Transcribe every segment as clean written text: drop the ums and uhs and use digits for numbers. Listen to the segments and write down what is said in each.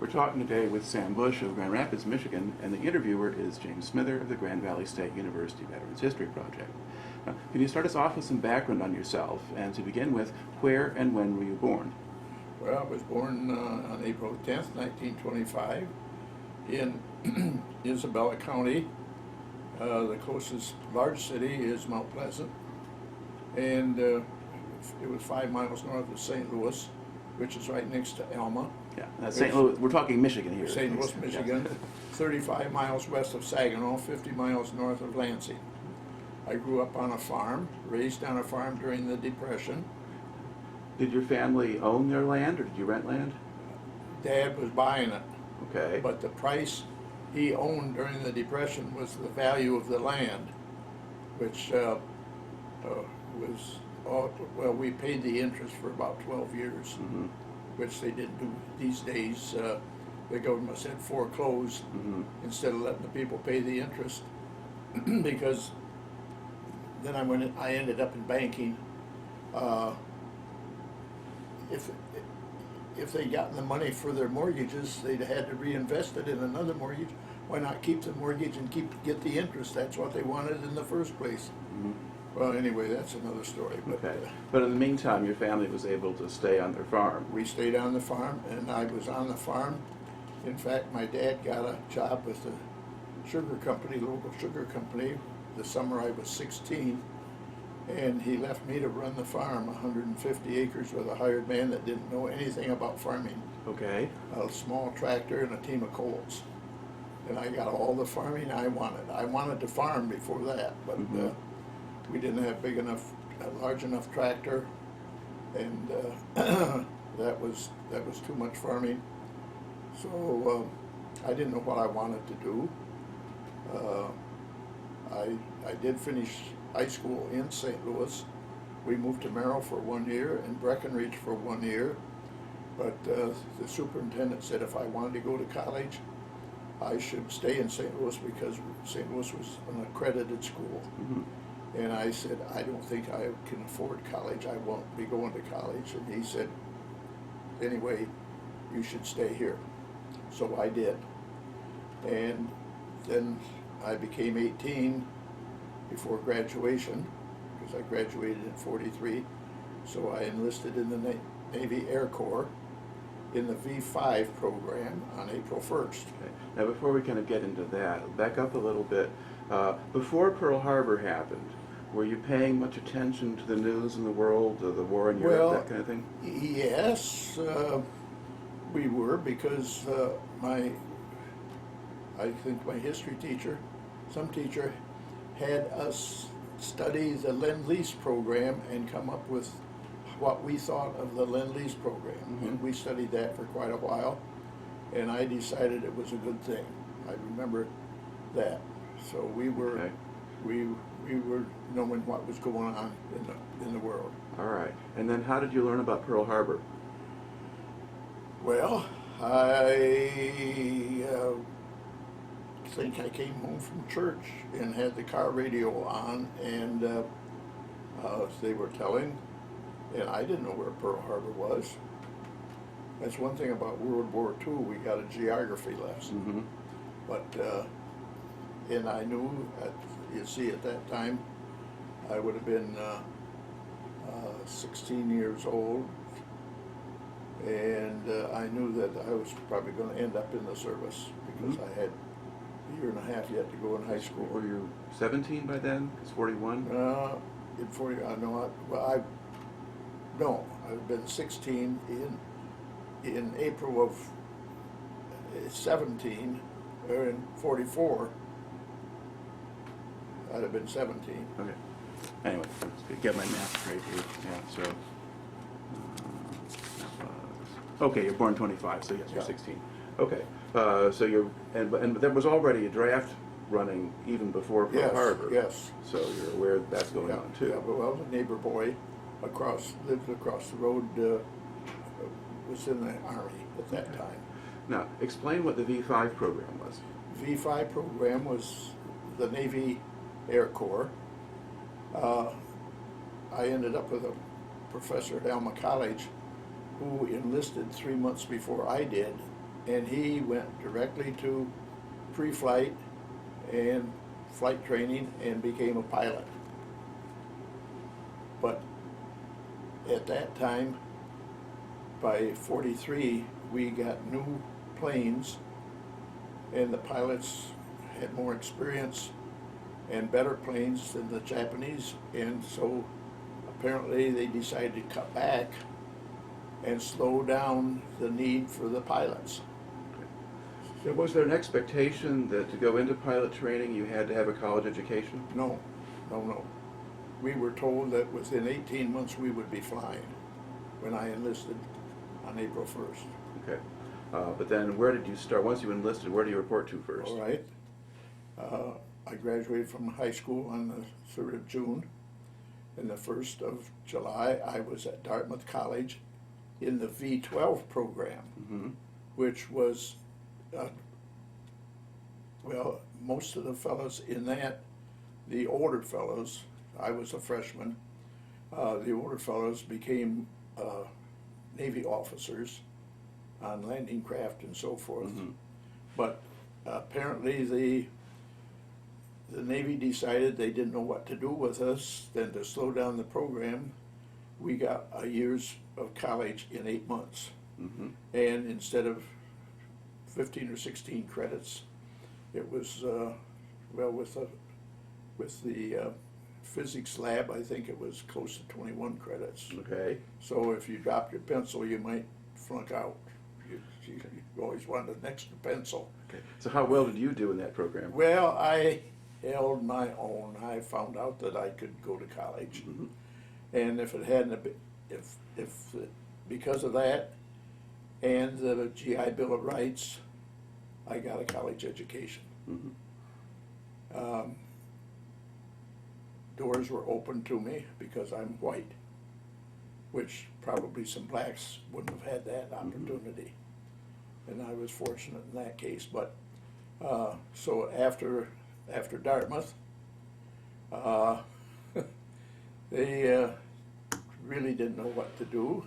We're talking today with Sam Bush of Grand Rapids, Michigan, and the interviewer is James Smither of the Grand Valley State University Veterans History Project. Now, can you start us off with some background on yourself, and to begin with, where and when were you born? Well, I was born on April 10th, 1925 in Isabella County. The closest large city is Mount Pleasant, and it was 5 miles north of St. Louis, which is right next to Alma. Yeah, that's St. Louis. We're talking Michigan here. St. Louis, Michigan, Yes. 35 miles west of Saginaw, 50 miles north of Lansing. I grew up on a farm, raised on a farm during the Depression. Did your family own their land, or did you rent land? Dad was buying it, Okay. but the price he owned during the Depression was the value of the land, which was, well, we paid the interest for about 12 years, which they didn't do these days. The government said foreclose instead of letting the people pay the interest, because then I ended up in banking. If they gotten the money for their mortgages, they'd had to reinvest it in another mortgage. Why not keep the mortgage and get the interest? That's what they wanted in the first place. Well, anyway, that's another story. But, Okay. But in the meantime, your family was able to stay on their farm. we stayed on the farm, and I was on the farm. In fact, my dad got a job with the sugar company, local sugar company, the summer I was 16, and he left me to run the farm, 150 acres with a hired man that didn't know anything about farming, Okay. a small tractor and a team of colts. And I got all the farming I wanted. I wanted to farm before that, but we didn't have a large enough tractor, and that was too much farming. So I didn't know what I wanted to do. I did finish high school in St. Louis. We moved to Merrill for 1 year and Breckenridge for 1 year, but the superintendent said if I wanted to go to college, I should stay in St. Louis because St. Louis was an accredited school. And I said, I don't think I can afford college. I won't be going to college. And he said, anyway, you should stay here. So I did. And then I became 18 before graduation, because I graduated in 43. So I enlisted in the Navy Air Corps in the V5 program on April 1st. Okay. Now, before we kind of get into that, back up a little bit. Before Pearl Harbor happened, were you paying much attention to the news in the world, the war in Europe, that kind of thing? Yes, we were, because I think my history teacher, some teacher, had us study the Lend-Lease program and come up with what we thought of the Lend-Lease program. And we studied that for quite a while, and I decided it was a good thing. I remember that. So we were, Okay. we were knowing what was going on in the world. All right. And then how did you learn about Pearl Harbor? Well, I think I came home from church and had the car radio on, and they were telling, and I didn't know where Pearl Harbor was. That's one thing about World War II, we got a geography lesson. But, and I knew, you see, at that time, I would have been 16 years old, and I knew that I was probably going to end up in the service, because I had a year and a half yet to go in high school. Were you 17 by then? It's 41? In 40, no, I've been 16 in April of 17, or in 44, I'd have been 17. Okay. Anyway, let's get my math straight here. Yeah, so that was, okay, you're born 25, so yes, you're Yeah. 16. Okay, so you're, and there was already a draft running even before Pearl Yes, Harbor. yes. So you're aware that that's going on too. Yeah, but well, the neighbor boy lived across the road, was in the Army at that time. Now, explain what the V5 program was. V5 program was the Navy Air Corps. I ended up with a professor at Alma College who enlisted 3 months before I did and he went directly to pre-flight and flight training and became a pilot. But at that time, by 43, we got new planes, and the pilots had more experience and better planes than the Japanese, and so apparently they decided to cut back and slow down the need for the pilots. So was there an expectation that to go into pilot training you had to have a college education? No, no, no. We were told that within 18 months we would be flying when I enlisted on April 1st. Okay. But then where did you start? Once you enlisted, where do you report to first? All right. I graduated from high school on the 3rd of June. And the 1st of July, I was at Dartmouth College in the V-12 program, Mm-hmm. which was, well, most of the fellows in that, the older fellows, I was a freshman, the older fellows became Navy officers on landing craft and so forth. Mm-hmm. But apparently the Navy decided they didn't know what to do with us. Then to slow down the program, we got a year's of college in 8 months. Mm-hmm. And instead of 15 or 16 credits, it was, well, with the physics lab, I think it was close to 21 credits. Okay. So if you dropped your pencil, you might flunk out. You always wanted an extra pencil. Okay. So how well did you do in that program? Well, I held my own. I found out that I could go to college, Mm-hmm. and if it hadn't been, because of that and the GI Bill of Rights, I got a college education. Mm-hmm. Doors were open to me because I'm white, which probably some blacks wouldn't have had that opportunity. And I was fortunate in that case. But so after Dartmouth, they really didn't know what to do.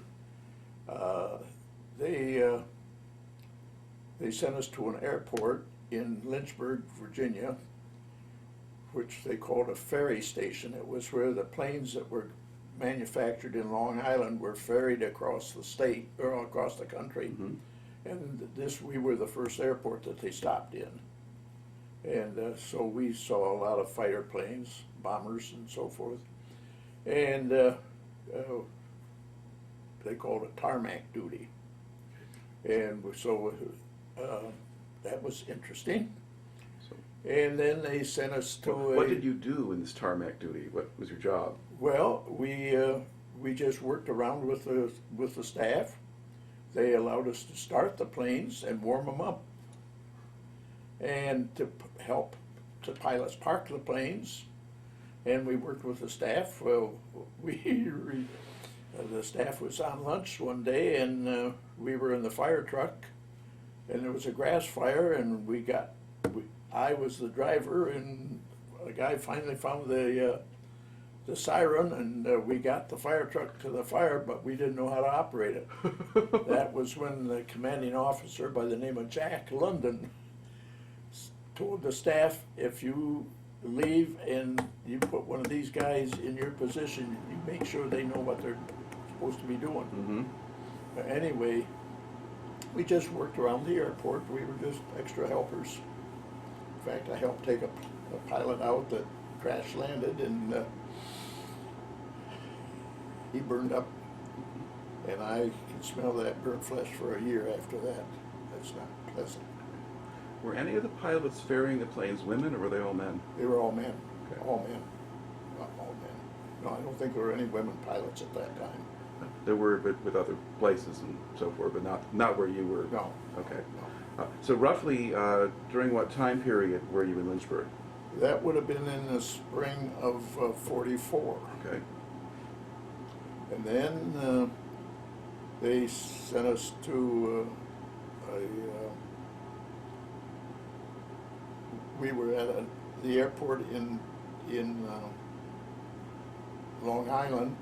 They sent us to an airport in Lynchburg, Virginia, which they called a ferry station. It was where the planes that were manufactured in Long Island were ferried across the state or across the country. Mm-hmm. And we were the first airport that they stopped in. And so we saw a lot of fighter planes, bombers and so forth. And they called it tarmac duty. And so that was interesting. So And then they sent us to what did you do in this tarmac duty? What was your job? Well, we just worked around with the staff. They allowed us to start the planes and warm them up, and to help the pilots park the planes. And we worked with the staff. Well, the staff was on lunch one day, and we were in the fire truck, and there was a grass fire, and I was the driver, and a guy finally found the siren, and we got the fire truck to the fire, but we didn't know how to operate it. That was when the commanding officer by the name of Jack London told the staff, if you leave and you put one of these guys in your position, you make sure they know what they're supposed to be doing. Mm-hmm. But anyway, we just worked around the airport. We were just extra helpers. In fact, I helped take a pilot out that crash landed, and he burned up, and I can smell that burnt flesh for a year after that. That's not pleasant. Were any of the pilots ferrying the planes women, or were they all men? They were all men. Okay. All men. All men. No, I don't think there were any women pilots at that time. There were, but with other places and so forth, but not where you were. No. Okay. No. So roughly, during what time period were you in Lynchburg? That would have been in the spring of 44. Okay. And then they sent us to we were at the airport in Long Island.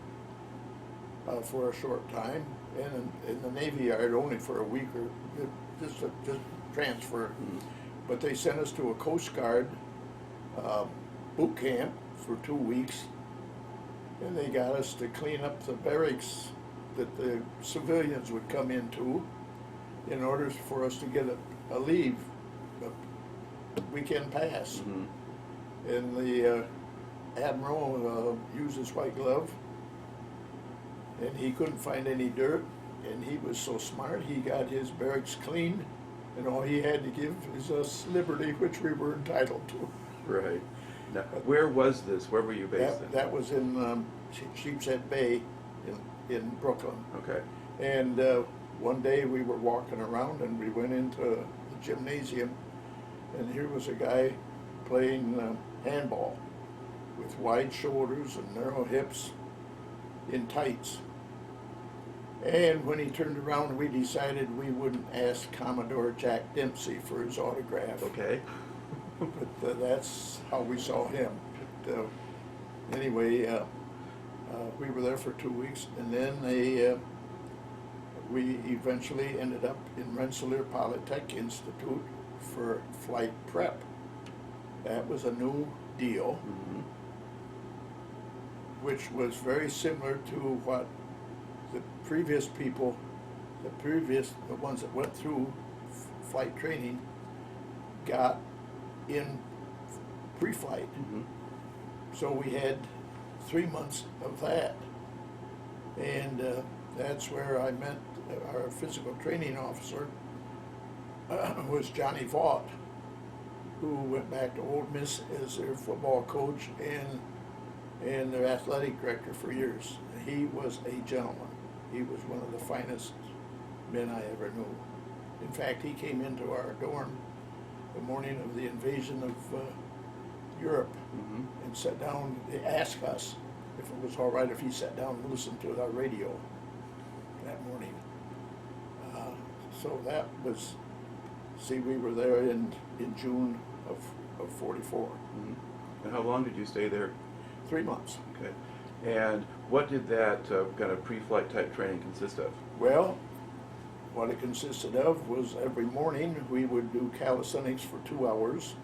for a short time, and in the Navy Yard only for a week or just transfer. Mhm. But they sent us to a Coast Guard boot camp for 2 weeks, and they got us to clean up the barracks that the civilians would come into in order for us to get a leave, a weekend pass. Mhm. And the admiral used his white glove, and he couldn't find any dirt, and he was so smart, he got his barracks cleaned, and all he had to give is us liberty, which we were entitled to. Right. Now, where was this? Where were you based in? That was in Sheepshead Bay in Brooklyn. Okay. And one day we were walking around and we went into the gymnasium, and here was a guy playing handball with wide shoulders and narrow hips in tights. And when he turned around, we decided we wouldn't ask Commodore Jack Dempsey for his autograph. Okay. But that's how we saw him. But, anyway, we were there for 2 weeks, and then we eventually ended up in Rensselaer Polytech Institute for flight prep. That was a new deal, Mhm. which was very similar to what the previous people, the ones that went through flight training, got in pre-flight. Mhm. So we had 3 months of that. And that's where I met our physical training officer, was Johnny Vaught, who went back to Ole Miss as their football coach and their athletic director for years. He was a gentleman. He was one of the finest men I ever knew. In fact, he came into our dorm the morning of the invasion of Europe Mhm. and sat down. They asked us if it was all right if he sat down and listened to our radio that morning. So that was, see, we were there in June of 44. Mhm. And how long did you stay there? 3 months. Okay. And what did that kind of pre-flight type training consist of? Well, what it consisted of was every morning we would do calisthenics for 2 hours.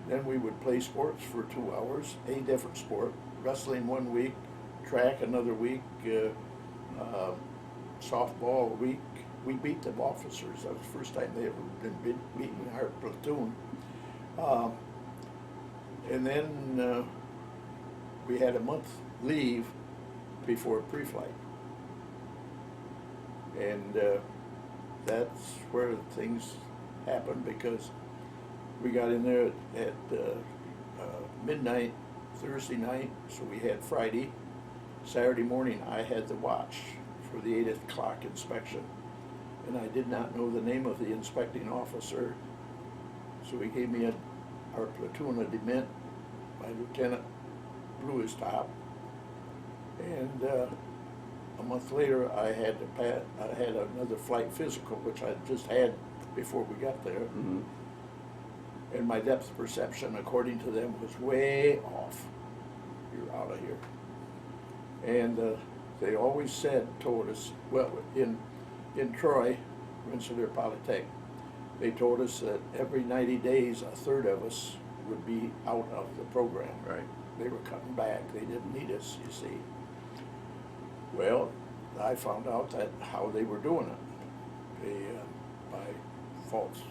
Then we would play sports for 2 hours, a different sport. Wrestling 1 week, track another week, softball a week. We beat the officers. That was the first time they ever been beaten in our platoon. And then we had a month leave before pre-flight. And that's where things happened, because we got in there at midnight Thursday night, so we had Friday. Saturday morning I had the watch for the 8 o'clock inspection, and I did not know the name of the inspecting officer, so he gave me our platoon a dement. My lieutenant blew his top, and a month later I had another flight physical, which I just had before we got there. Mm-hmm. And my depth perception, according to them, was way off. You're out of here. And they always told us, well, in Troy, Rensselaer Polytech, they told us that every 90 days, a third of us would be out of the program. Right. They were cutting back. They didn't need us, you see. Well, I found out that how they were doing it, by false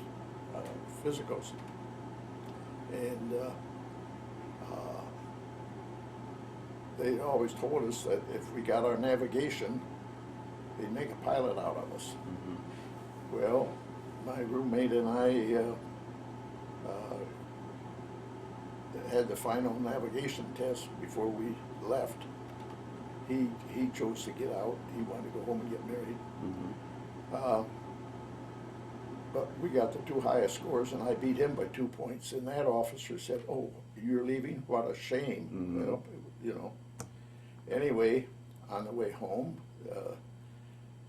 physicals. And they always told us that if we got our navigation, they'd make a pilot out of us. Mm-hmm. Well, my roommate and I had the final navigation test before we left. He chose to get out. He wanted to go home and get married. Mm-hmm. But we got the 2 highest scores, and I beat him by 2 points. And that officer said, "Oh, you're leaving? What a shame!" Mm-hmm. Well, you know. Anyway, on the way home,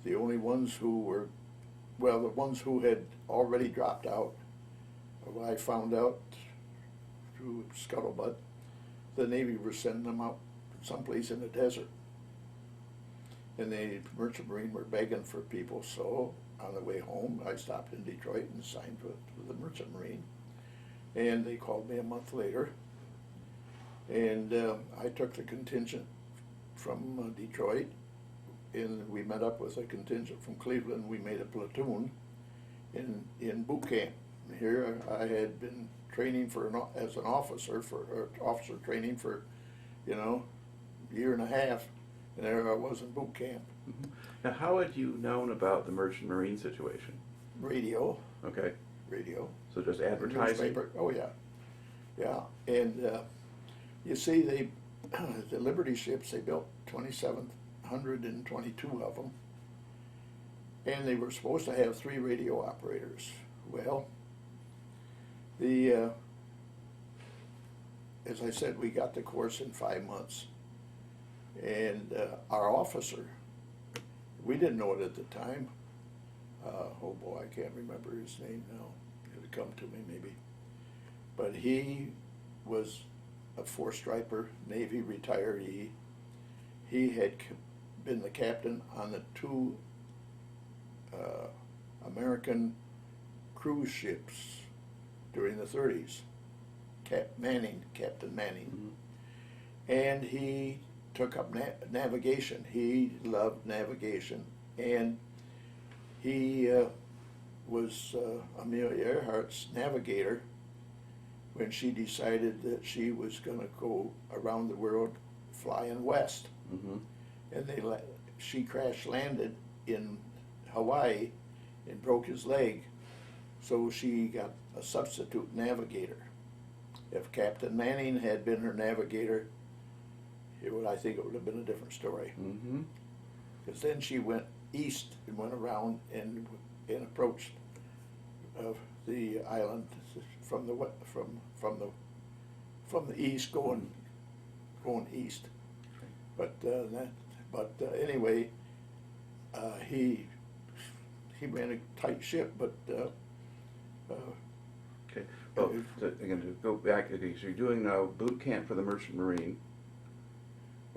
the only ones who were, well, the ones who had already dropped out, I found out through scuttlebutt, the Navy was sending them out someplace in the desert. and the Merchant Marine were begging for people, so on the way home, I stopped in Detroit and signed with the Merchant Marine. And they called me a month later, and I took the contingent from Detroit, and we met up with a contingent from Cleveland. We made a platoon in boot camp. Here I had been training as an officer officer training for, you know, a year and a half, and there I was in boot camp. Mm-hmm. Now, how had you known about the Merchant Marine situation? Radio. Okay. Radio. So just advertising? Newspaper. Oh yeah, yeah. And you see, the Liberty ships, they built 2,722 of them, and they were supposed to have 3 radio operators. Well, as I said, we got the course in 5 months, and our officer, we didn't know it at the time. Oh boy, I can't remember his name now. It'll come to me maybe. But he was a 4-striper Navy retiree. He had been the captain on the 2 American cruise ships during the 30s. Captain Manning. Mm-hmm. And he took up navigation. He loved navigation, and he was Amelia Earhart's navigator when she decided that she was going to go around the world flying west. Mm-hmm. And she crash landed in Hawaii and broke his leg, so she got a substitute navigator. If Captain Manning had been her navigator, I think it would have been a different story. Mm-hmm. Because then she went east and went around and approached the island from the east, going east. But anyway, he ran a tight ship, but. Okay. Well, again, to go back, okay, so you're doing now boot camp for the Merchant Marine.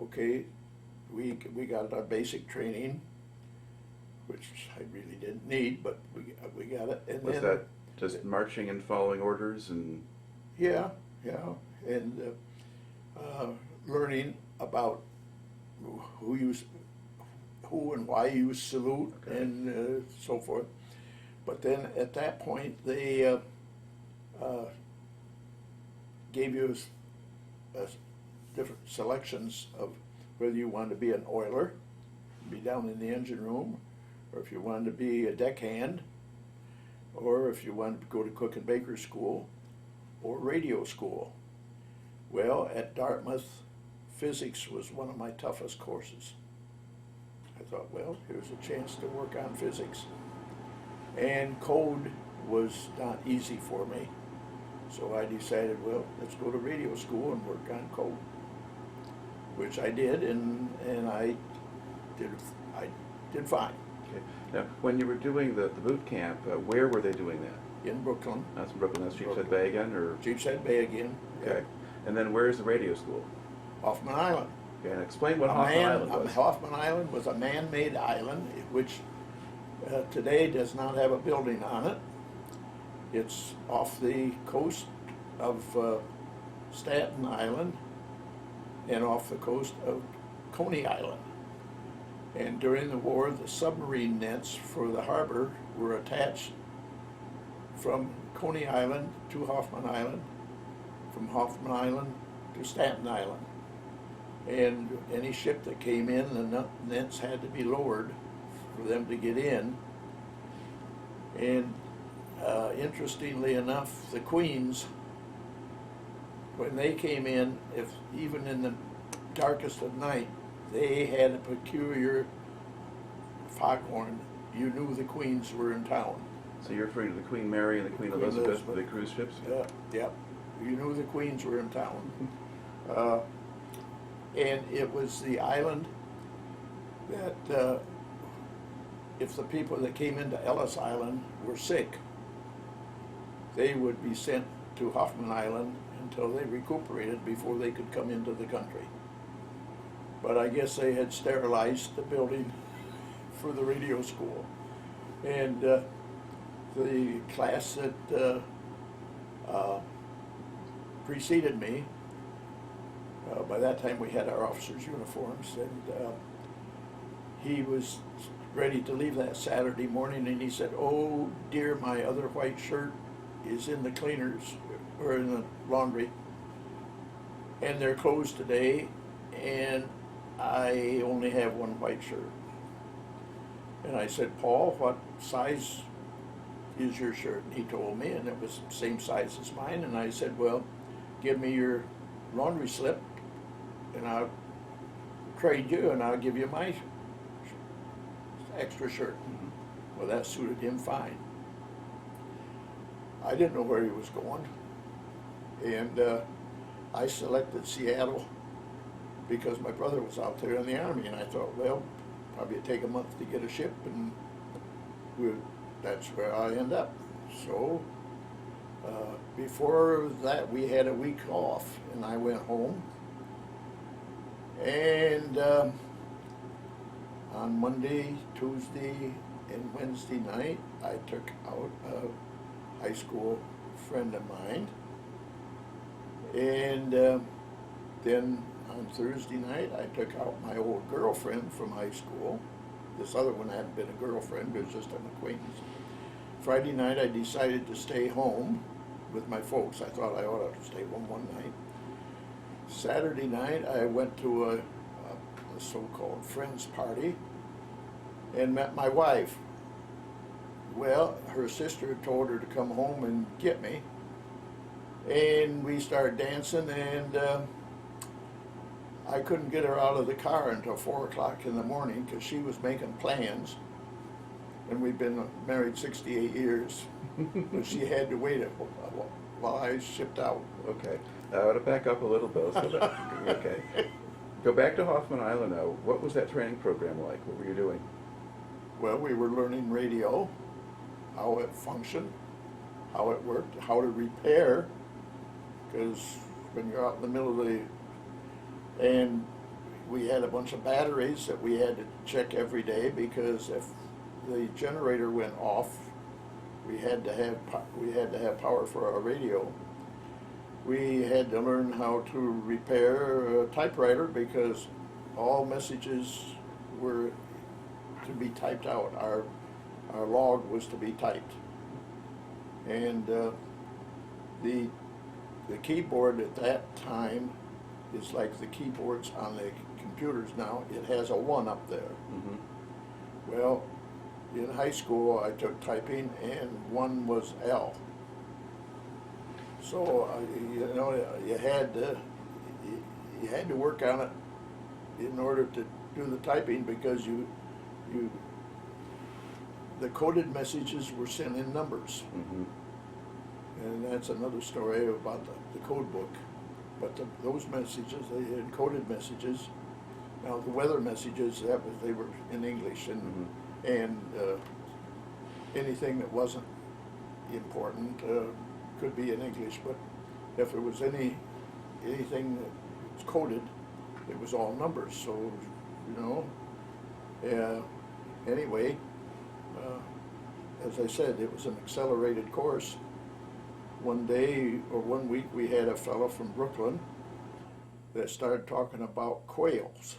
Okay, we got our basic training, which I really didn't need, but we got it. And Was then, that just marching and following orders and? Yeah, and learning about who and why you salute, okay, and so forth. But then at that point, they gave you different selections of whether you wanted to be an oiler, be down in the engine room, or if you wanted to be a deckhand, or if you wanted to go to cook and baker school, or radio school. Well, at Dartmouth, physics was one of my toughest courses. I thought, well, here's a chance to work on physics. And code was not easy for me. So I decided, well, let's go to radio school and work on code, which I did, and I did fine. Okay. Now, when you were doing the boot camp, where were they doing that? In Brooklyn. That's in Brooklyn. That's Sheepshead Bay again, or? Sheepshead Bay again. Okay. And then where's the radio school? Hoffman Island. Okay, and explain what Hoffman Island was. Hoffman Island was a man-made island, which today does not have a building on it. It's off the coast of Staten Island and off the coast of Coney Island. And during the war, the submarine nets for the harbor were attached from Coney Island to Hoffman Island, from Hoffman Island to Staten Island. And any ship that came in, the nets had to be lowered for them to get in. And interestingly enough, the Queens, when they came in, even in the darkest of night, they had a peculiar foghorn. You knew the Queens were in town. So you're referring to the Queen Mary and the Queen Elizabeth, the cruise ships? Yep. You knew the Queens were in town. And it was the island that if the people that came into Ellis Island were sick, they would be sent to Hoffman Island until they recuperated before they could come into the country. but I guess they had sterilized the building for the radio school. And the class that preceded me, by that time we had our officers' uniforms, and he was ready to leave that Saturday morning, and he said, "Oh dear, my other white shirt is in the cleaners, or in the laundry, and they're closed today, and I only have one white shirt." And I said, "Paul, what size is your shirt?" And he told me, and it was the same size as mine. And I said, "Well, give me your laundry slip, and I'll trade you, and I'll give you my extra shirt." Mm-hmm. Well, that suited him fine. I didn't know where he was going, and I selected Seattle because my brother was out there in the Army, and I thought, well, probably take a month to get a ship, and that's where I end up. So before that, we had a week off, and I went home, and on Monday, Tuesday, and Wednesday night, I took out a high school friend of mine, and then on Thursday night, I took out my old girlfriend from high school. This other one hadn't been a girlfriend, it was just an acquaintance. Friday night, I decided to stay home with my folks. I thought I ought to stay home one night. Saturday night, I went to a so-called friend's party and met my wife. Well, her sister told her to come home and get me, and we started dancing, and I couldn't get her out of the car until 4 o'clock in the morning because she was making plans, and we've been married 68 years, but she had to wait while I shipped out. Okay. I ought to back up a little bit. So that, okay. Go back to Hoffman Island now. What was that training program like? What were you doing? Well, we were learning radio, how it functioned, how it worked, how to repair, because when you're out in the middle of and we had a bunch of batteries that we had to check every day, because if the generator went off, we had to have power for our radio. We had to learn how to repair a typewriter because all messages were to be typed out. Our log was to be typed, and the keyboard at that time is like the keyboards on the computers now. It has a 1 up there. Mm-hmm. Well, in high school I took typing, and 1 was L. So you know, you had to work on it in order to do the typing, because the coded messages were sent in numbers. Mm-hmm. And that's another story about the code book. But those messages, they had coded messages. Now the weather messages, they were in English, and Mm-hmm. and anything that wasn't important could be in English. But if there was anything that was coded, it was all numbers. So you know, anyway, as I said, it was an accelerated course. One day or 1 week, we had a fellow from Brooklyn that started talking about quails.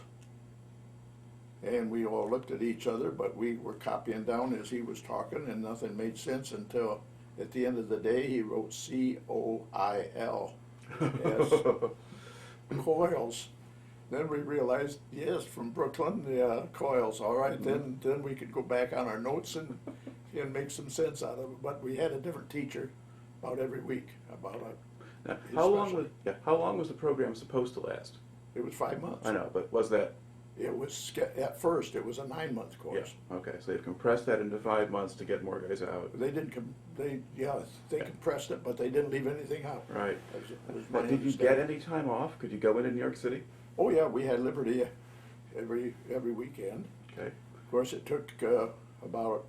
And we all looked at each other, but we were copying down as he was talking, and nothing made sense until at the end of the day he wrote C-O-I-L. Yes, coils. Then we realized, yes, from Brooklyn, yeah, coils. All right, then we could go back on our notes and make some sense out of it. But we had a different teacher about every week about it. Now, how long was the program supposed to last? It was 5 months. I know, but was that? It was, at first, it was a 9-month course. Yeah. Okay, so they've compressed that into 5 months to get more guys out. They didn't. They compressed it, but they didn't leave anything out. Right. That was my Now, did you get any time off? Could you go into New York City? Oh yeah, we had Liberty every weekend. Okay. Of course, it took about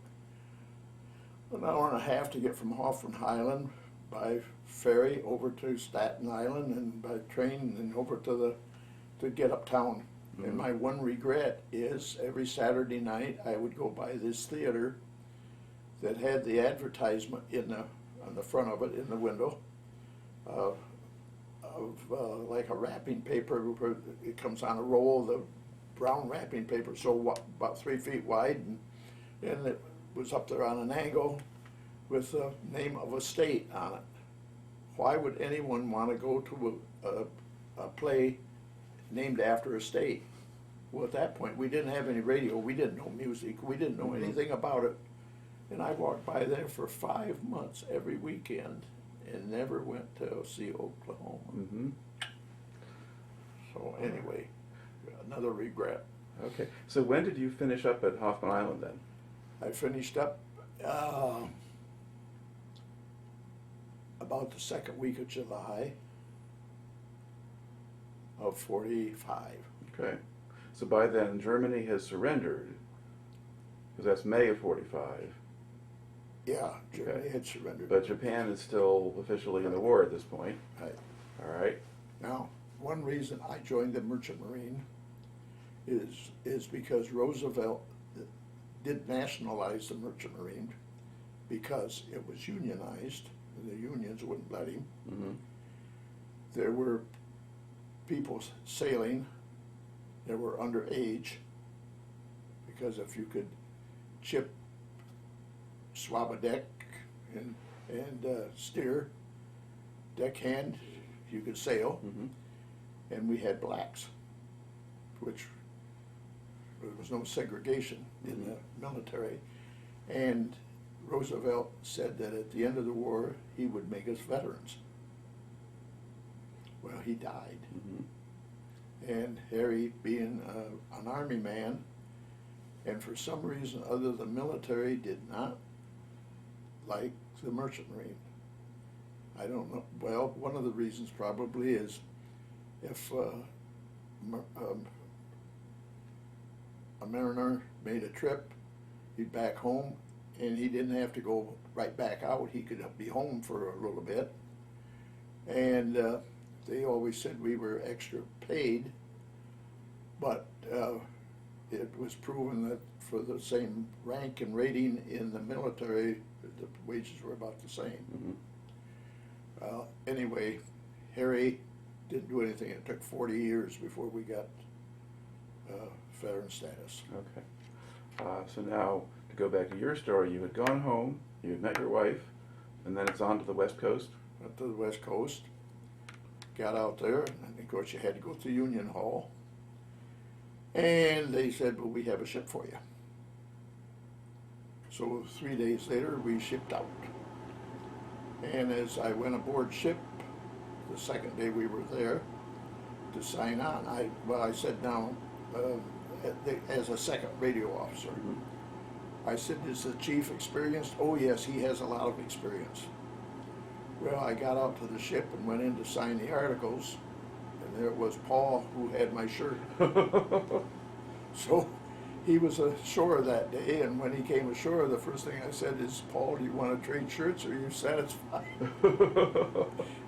an hour and a half to get from Hoffman Island by ferry over to Staten Island, and by train and over to get uptown. And my one regret is every Saturday night I would go by this theater that had the advertisement on the front of it in the window of like a wrapping paper. It comes on a roll, the brown wrapping paper, so about 3 feet wide, and it was up there on an angle with the name of a state on it. Why would anyone want to go to a play named after a state? Well, at that point, we didn't have any radio, we didn't know music, we didn't know anything about it. And I walked by there for 5 months every weekend and never went to see Oklahoma. So anyway, another regret. Okay. So when did you finish up at Hoffman Island then? I finished up about the second week of July of 45. Okay. So by then, Germany has surrendered, because that's May of 45. Yeah, Germany Okay. had surrendered. But Japan is still officially in the war at this point. Right. All right. Now, one reason I joined the Merchant Marine is because Roosevelt did nationalize the Merchant Marine because it was unionized, and the unions wouldn't let him. There were people sailing that were underage, because if you could swab a deck and steer, deckhand, you could sail. And we had blacks, which there was no segregation in the military. And Roosevelt said that at the end of the war, he would make us veterans. Well, he died. And Harry, being an Army man, and for some reason other, the military did not like the Merchant Marine. I don't know. Well, one of the reasons probably is if a mariner made a trip, he'd back home, and he didn't have to go right back out. He could be home for a little bit. And they always said we were extra paid, but it was proven that for the same rank and rating in the military, the wages were about the same. Anyway, Harry didn't do anything. It took 40 years before we got veteran status. Okay. So now, to go back to your story, you had gone home, you had met your wife, and then it's on to the West Coast? Went to the West Coast, got out there, and of course you had to go to Union Hall. And they said, well, we have a ship for you. So 3 days later, we shipped out. And as I went aboard ship, the second day we were there to sign on, I said now, as a second radio officer, I said, is the chief experienced? Oh yes, he has a lot of experience. Well, I got out to the ship and went in to sign the articles, and there was Paul, who had my shirt. So he was ashore that day, and when he came ashore, the first thing I said is, Paul, do you want to trade shirts, or are you satisfied?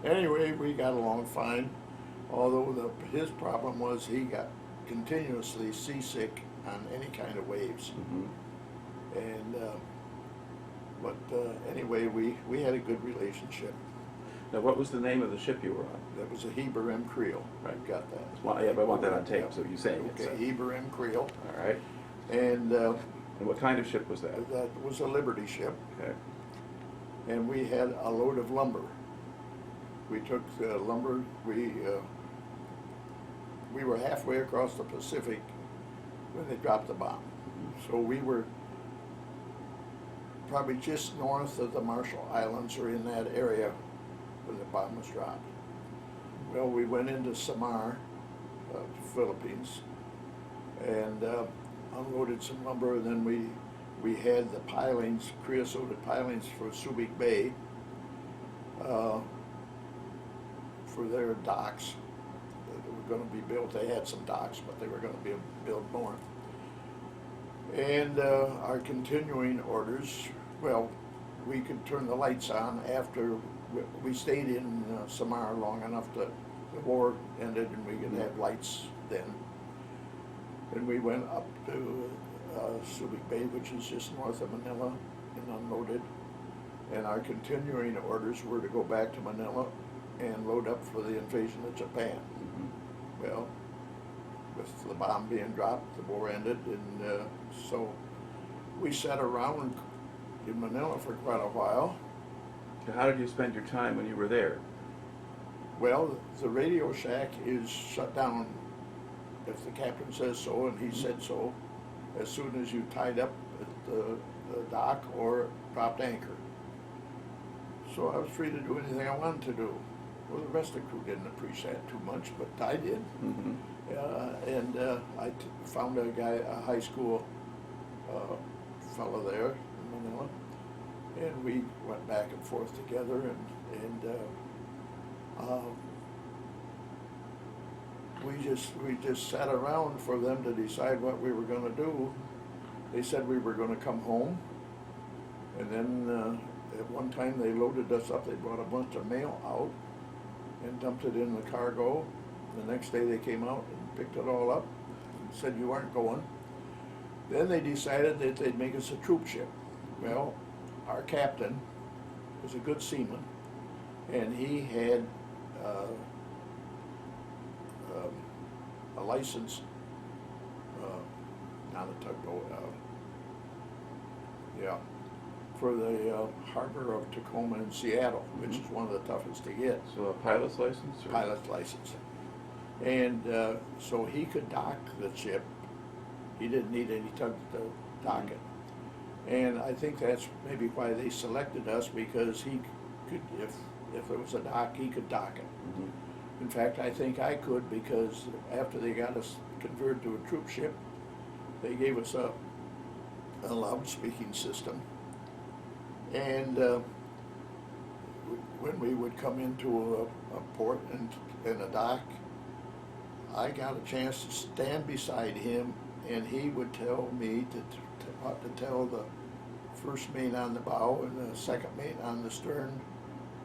Anyway, we got along fine, although his problem was he got continuously seasick on any kind of waves. And anyway, we had a good relationship. Now, what was the name of the ship you were on? That was a Heber M. Creel. Right. Got that. Well, yeah, but I want that on tape, so you're saying it. Okay, So. Heber M. Creel. All right. And what kind of ship was that? that was a Liberty ship. Okay. And we had a load of lumber. We took the lumber, we were halfway across the Pacific when they dropped the bomb. So we were probably just north of the Marshall Islands, or in that area when the bomb was dropped. Well, we went into Samar, Philippines, and unloaded some lumber, and then we had the pilings, creosoted pilings for Subic Bay, for their docks that were going to be built. They had some docks, but they were going to build more. And our continuing orders, well, we could turn the lights on after we stayed in Samar long enough that the war ended and we could have lights then. And we went up to Subic Bay, which is just north of Manila, and unloaded. And our continuing orders were to go back to Manila and load up for the invasion of Japan. Mm-hmm. Well, with the bomb being dropped, the war ended, and so we sat around in Manila for quite a while. So how did you spend your time when you were there? Well, the Radio Shack is shut down if the captain says so, and he said so, as soon as you tied up at the dock or dropped anchor. So I was free to do anything I wanted to do. Well, the rest of the crew didn't appreciate it too much, but I did. Mm-hmm. I found a guy, a high school fellow there in Manila, and we went back and forth together, and we just sat around for them to decide what we were going to do. They said we were going to come home, and then at one time they loaded us up. They brought a bunch of mail out and dumped it in the cargo. The next day they came out and picked it all up and said you aren't going. Then they decided that they'd make us a troop ship. Well, our captain was a good seaman, and he had a license, not a tugboat, for the harbor of Tacoma in Seattle, which is one of the toughest to get. So a pilot's license? Or? Pilot's license. And so he could dock the ship. He didn't need any tug to dock it. And I think that's maybe why they selected us, because he could, if there was a dock, he could dock it. Mm-hmm. In fact, I think I could, because after they got us converted to a troop ship, they gave us a loudspeaking system. And when we would come into a port and a dock, I got a chance to stand beside him, and he would tell me what to tell the first mate on the bow and the second mate on the stern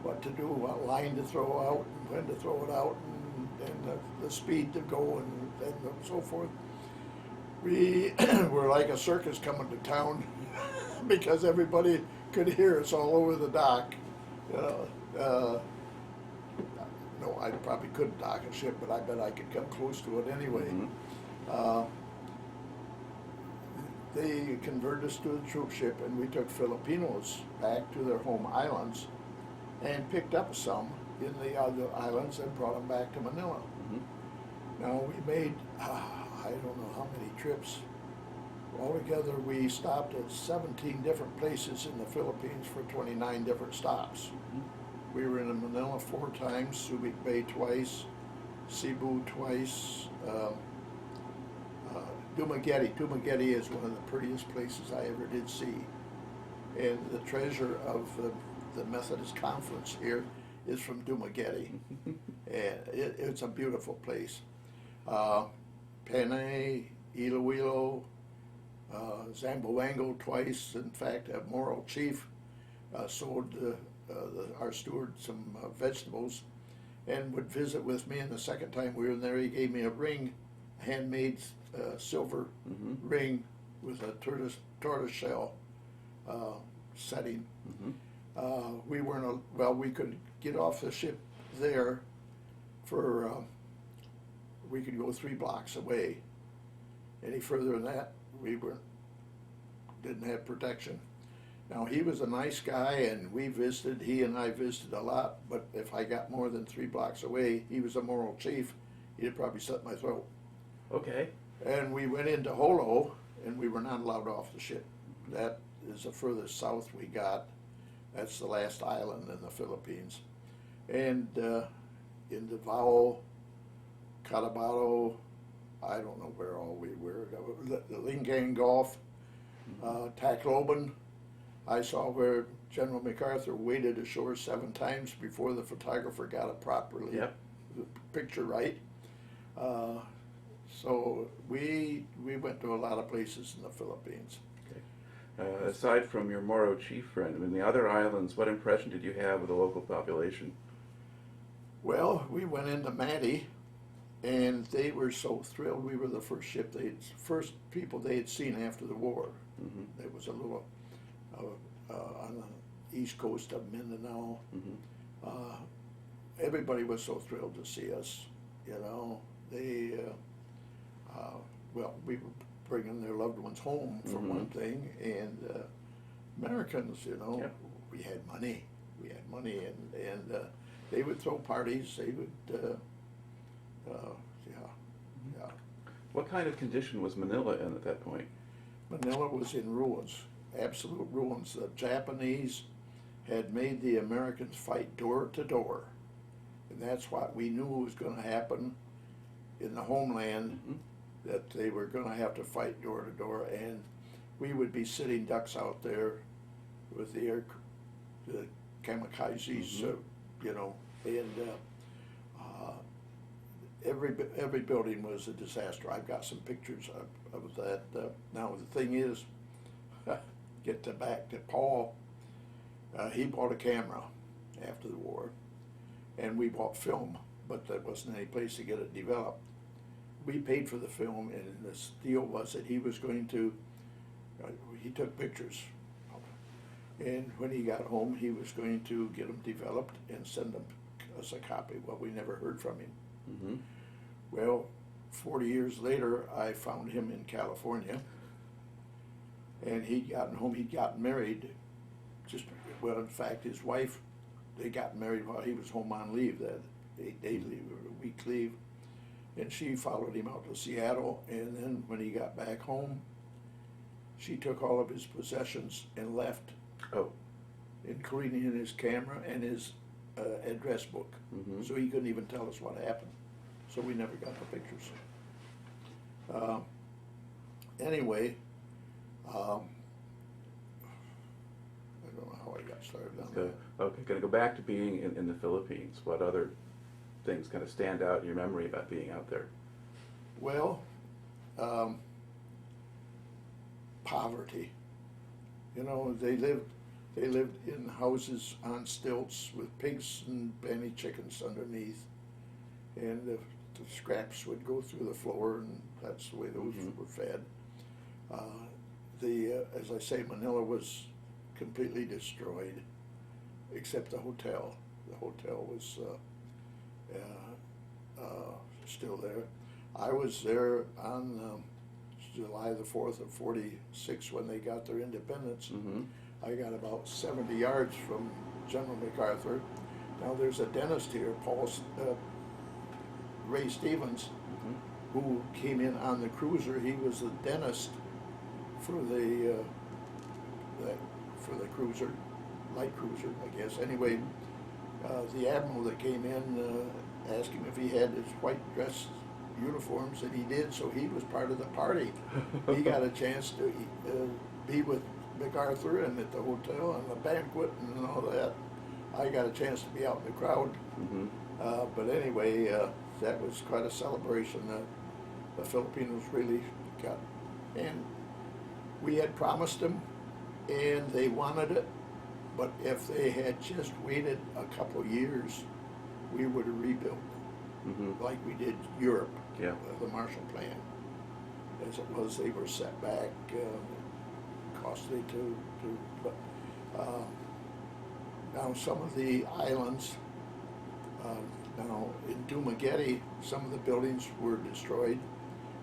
what to do, what line to throw out, and when to throw it out, and the speed to go, and so forth. We were like a circus coming to town because everybody could hear us all over the dock. No, I probably couldn't dock a ship, but I bet I could come close to it anyway. Mm-hmm. They converted us to a troop ship, and we took Filipinos back to their home islands and picked up some in the other islands and brought them back to Manila. Mm-hmm. Now we made, I don't know how many trips. Altogether, we stopped at 17 different places in the Philippines for 29 different stops. Mm-hmm. We were in Manila 4 times, Subic Bay twice, Cebu twice, Dumaguete. Dumaguete is one of the prettiest places I ever did see. And the treasurer of the Methodist Conference here is from Dumaguete. And it's a beautiful place. Panay, Iloilo, Zamboango twice. In fact, a Moro chief sold our steward some vegetables and would visit with me. And the second time we were there, he gave me a ring, a handmade silver ring with a tortoiseshell setting. Mm-hmm. We weren't, we could get off the ship there for, we could go 3 blocks away. Any further than that, we didn't have protection. Now, he was a nice guy, and he and I visited a lot, but if I got more than 3 blocks away, he was a Moro chief, he'd probably slit my throat. Okay. And we went into Holo, and we were not allowed off the ship. That is the furthest south we got. That's the last island in the Philippines. And in Davao, Cotabato, I don't know where all we were, the Lingang Gulf, Tacloban. I saw where General MacArthur waded ashore 7 times before the photographer got it properly, Yep. the picture right. So we went to a lot of places in the Philippines. Okay. Aside from your Moro chief friend, I mean, the other islands, what impression did you have of the local population? Well, we went into Mati, And they were so thrilled. We were the first people they had seen after the war. Mm-hmm. There was a little on the east coast of Mindanao. Mm-hmm. Everybody was so thrilled to see us. You know, they well, we were bringing their loved ones home for Mm-hmm. one thing, and Americans, you know, Yeah. we had money. We had money, and they would throw parties. They would, yeah. What kind of condition was Manila in at that point? Manila was in ruins, absolute ruins. The Japanese had made the Americans fight door to door, and that's what we knew was going to happen in the homeland. Mm-hmm. That they were going to have to fight door to door, and we would be sitting ducks out there with the kamikazes, Mm-hmm. you know, and every building was a disaster. I've got some pictures of that. Now the thing is, back to Paul. He bought a camera after the war, and we bought film, but there wasn't any place to get it developed. We paid for the film, and the deal was that he was going to, he took pictures, and when he got home, he was going to get them developed and send them us a copy. Well, we never heard from him. Mm-hmm. Well, 40 years later, I found him in California, and he'd gotten home, he'd gotten married, well, in fact, his wife, they got married while he was home on leave, that 8-day leave, or a week leave. And she followed him out to Seattle, and then when he got back home, she took all of his possessions and left, Oh. including his camera and his address book. Mm-hmm. So he couldn't even tell us what happened. So we never got the pictures. Anyway, I don't know how I got started on that. Okay, going to go back to being in the Philippines. What other things kind of stand out in your memory about being out there? Well, poverty. You know, they lived in houses on stilts with pigs and banny chickens underneath, and the scraps would go through the floor, and that's the way those Mm-hmm. were fed. As I say, Manila was completely destroyed, except the hotel. The hotel was still there. I was there on July the 4th of 46 when they got their independence. Mm-hmm. I got about 70 yards from General MacArthur. Now there's a dentist here, Ray Stevens, Mm-hmm. who came in on the cruiser. He was the dentist for the cruiser, light cruiser, I guess. Anyway, the admiral that came in asked him if he had his white dress uniforms, and he did, so he was part of the party. He got a chance to be with MacArthur and at the hotel and the banquet and all that. I got a chance to be out in the crowd. Mm-hmm. But anyway, that was quite a celebration. The Filipinos really got, and we had promised them, and they wanted it, but if they had just waited a couple years, we would have rebuilt, Mm-hmm. like we did Europe, Yeah. the Marshall Plan. As it was, they were set back, costly but now some of the islands, now in Dumaguete, some of the buildings were destroyed,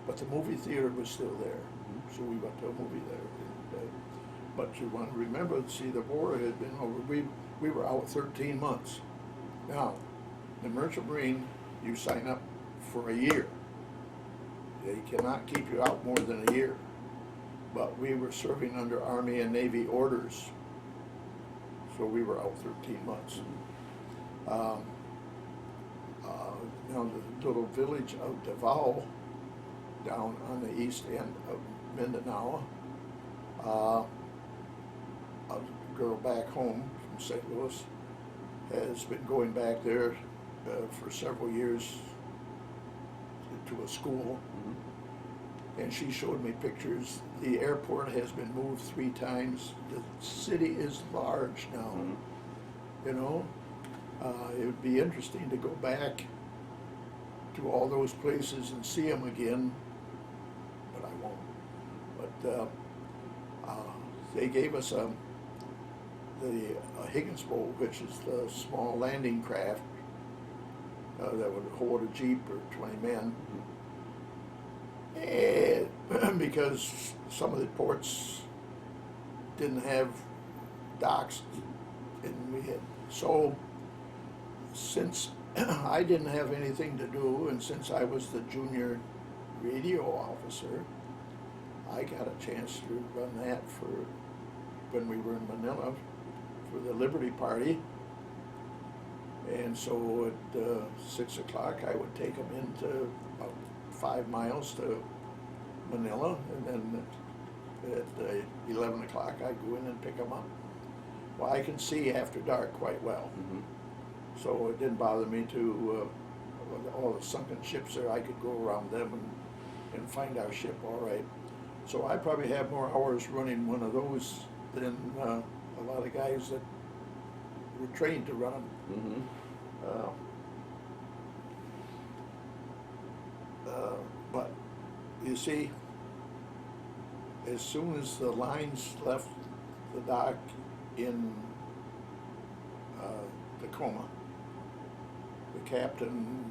but the movie theater was still there. Mm-hmm. So we went to a movie there. But you want to remember, see, the war had been over. We were out 13 months. Now, the Merchant Marine, you sign up for a year. They cannot keep you out more than a year. But we were serving under Army and Navy orders, so we were out 13 months. Now the little village of Davao, down on the east end of Mindanao, a girl back home from St. Louis has been going back there for several years to a school. Mm-hmm. And she showed me pictures. The airport has been moved 3 times. The city is large now. Mm-hmm. You know, it would be interesting to go back to all those places and see them again, but I won't. But they gave us the Higgins boat, which is the small landing craft that would hold a Jeep or 20 men. And because some of the ports didn't have docks, and we had, so since I didn't have anything to do, and since I was the junior radio officer, I got a chance to run that for when we were in Manila for the Liberty Party. And so at 6 o'clock, I would take them into about 5 miles to Manila, and then at 11 o'clock, I'd go in and pick them up. Well, I can see after dark quite well. Mm-hmm. So it didn't bother me to, all the sunken ships there, I could go around them and find our ship all right. So I probably have more hours running one of those than a lot of guys that were trained to run them. Mm-hmm. But you see, as soon as the lines left the dock in Tacoma, the captain,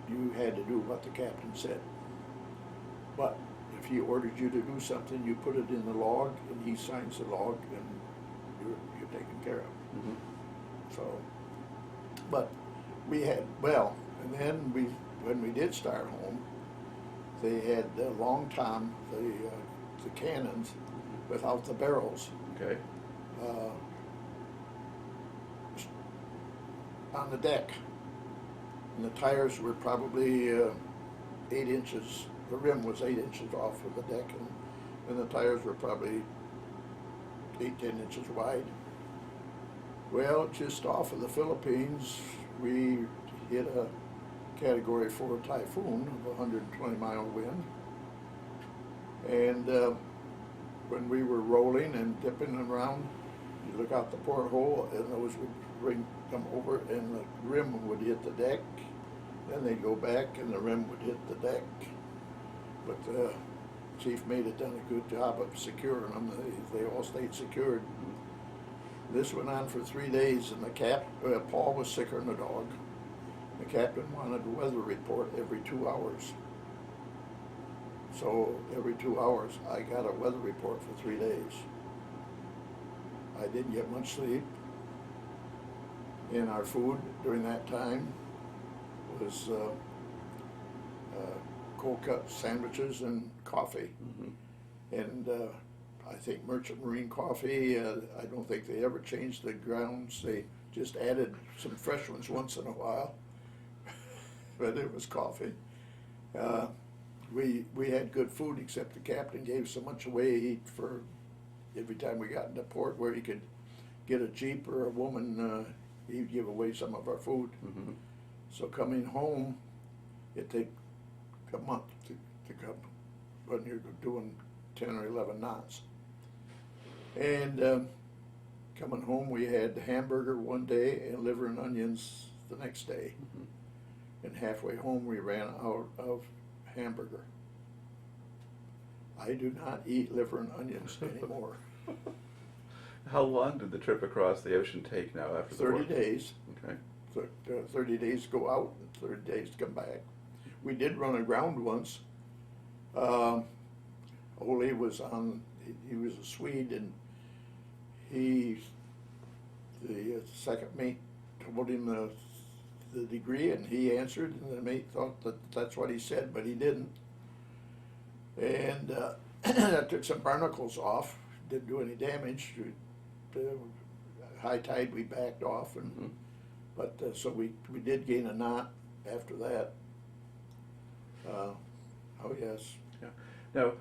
you had to do what the captain said. But if he ordered you to do something, you put it in the log, and he signs the log, and you're taken care of. Mm-hmm. So, but we had, well, and then when we did start home, they had long tom, the cannons without the barrels. Okay. On the deck, and the tires were probably 8 inches. The rim was 8 inches off of the deck, and the tires were probably 8-10 inches wide. Well, just off of the Philippines, we hit a Category 4 typhoon of 120-mile wind, and when we were rolling and dipping around, you look out the porthole, and those would come over, and the rim would hit the deck. Then they'd go back, and the rim would hit the deck. But the chief mate had done a good job of securing them. They all stayed secured. This went on for 3 days, and Paul was sicker than a dog. The captain wanted a weather report every 2 hours. So every 2 hours, I got a weather report for 3 days. I didn't get much sleep. And our food during that time was cold cut sandwiches and coffee. Mm-hmm. And I think Merchant Marine coffee, I don't think they ever changed the grounds. They just added some fresh ones once in a while. But it was coffee. We had good food, except the captain gave so much away for every time we got into port where he could get a Jeep or a woman, he'd give away some of our food. Mm-hmm. So coming home, it'd take a month to come when you're doing 10 or 11 knots. And coming home, we had hamburger one day and liver and onions the next day. Mm-hmm. And halfway home, we ran out of hamburger. I do not eat liver and onions anymore. How long did the trip across the ocean take now after 30 the war? days. Okay. 30 days to go out and 30 days to come back. We did run aground once. Ole was he was a Swede, and the second mate told him the degree, and he answered, and the mate thought that's what he said, but he didn't. And I took some barnacles off, didn't do any damage. High tide, we backed off, and Mm-hmm. but so we did gain a knot after that. Oh yes. Yeah. Now,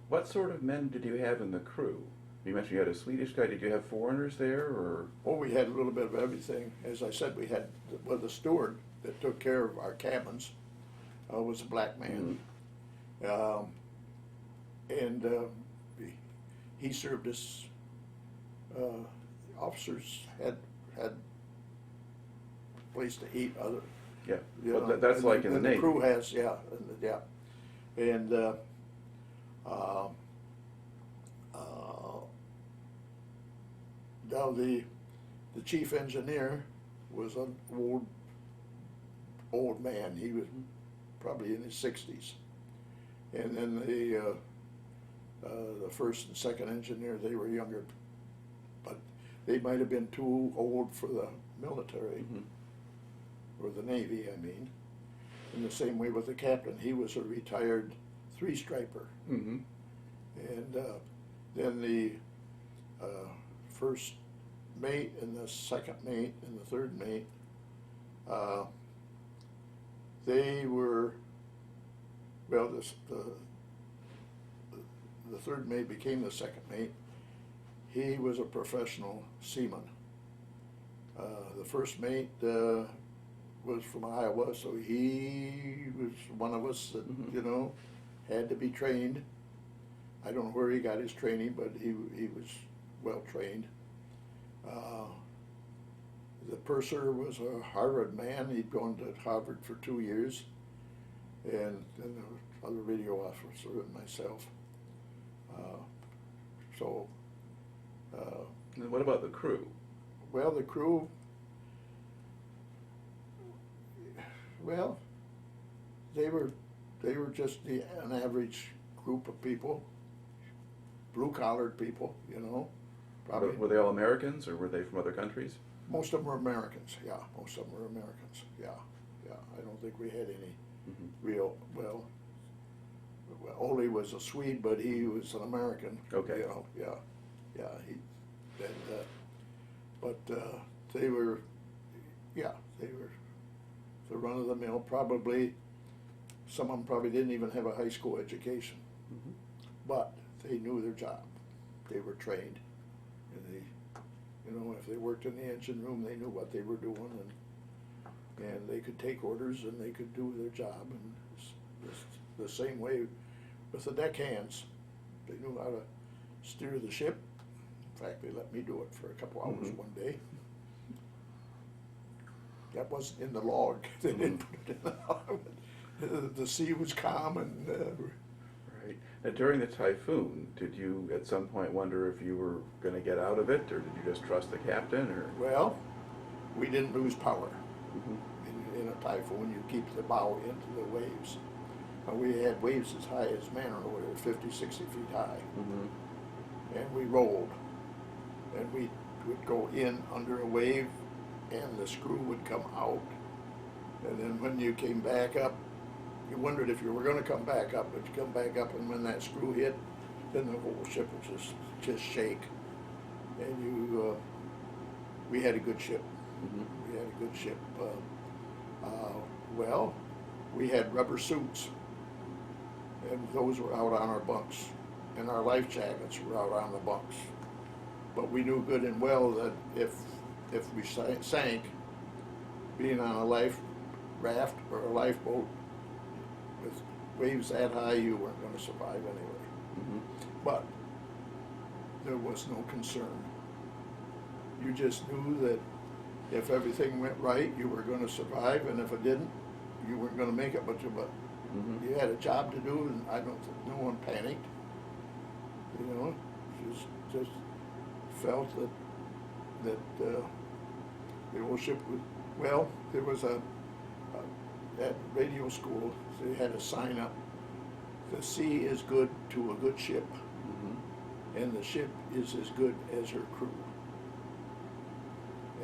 what sort of men did you have in the crew? You mentioned you had a Swedish guy. Did you have foreigners there, or? Oh, we had a little bit of everything. As I said, we had the steward that took care of our cabins was a black man, and he served us. Officers had place to eat. Yeah. You Well, know, that's and like in the and Navy. The crew has, yeah, yeah. And uh, now the chief engineer was an old man. He was probably in his 60s. And then the first and second engineer, they were younger, but they might have been too old for the military, or the Navy, I mean. In the same way with the captain, he was a retired three-striper. Mm-hmm. And then the first mate and the second mate and the third mate, they were, well, the third mate became the second mate. He was a professional seaman. The first mate was from Iowa, so he was one of us that, you know, had to be trained. I don't know where he got his training, but he was well trained. The purser was a Harvard man. He'd gone to Harvard for 2 years. And then there was other radio officer and myself. And what about the crew? Well, the crew, well, they were just an average group of people, blue-collared people, you know. Probably. Were they all Americans, or were they from other countries? Most of them were Americans, yeah. Most of them were Americans, yeah. I don't think we had any real, well, Ole was a Swede, but he was an American. Okay. You know, yeah. But they were the run of the mill. Probably, some of them probably didn't even have a high school education, but they knew their job. They were trained, and they, you know, if they worked in the engine room, they knew what they were doing, and they could take orders and they could do their job. And it's the same way with the deckhands. They knew how to steer the ship. In fact, they let me do it for a couple hours one day. That wasn't in the log. They didn't put it in the log. The sea was calm and. Right. Now, during the typhoon, did you at some point wonder if you were going to get out of it, or did you just trust the captain? Or Well, we didn't lose power. In a typhoon, you keep the bow into the waves. We had waves as high as Manor, we were 50, 60 feet high. And we rolled. And we would go in under a wave, and the screw would come out. And then when you came back up, you wondered if you were going to come back up, but you come back up, and when that screw hit, then the whole ship would just shake. And we had a good ship. We had a good ship. Well, we had rubber suits, and those were out on our bunks, and our life jackets were out on the bunks. But we knew good and well that if we sank, being on a life raft or a lifeboat with waves that high, you weren't going to survive anyway. But there was no concern. You just knew that if everything went right, you were going to survive, and if it didn't, you weren't going to make it. But you had a job to do, and I don't think no one panicked. You know, just felt that the old ship was, well, there was at radio school, they had a sign up, the sea is good to a good ship, and the ship is as good as her crew.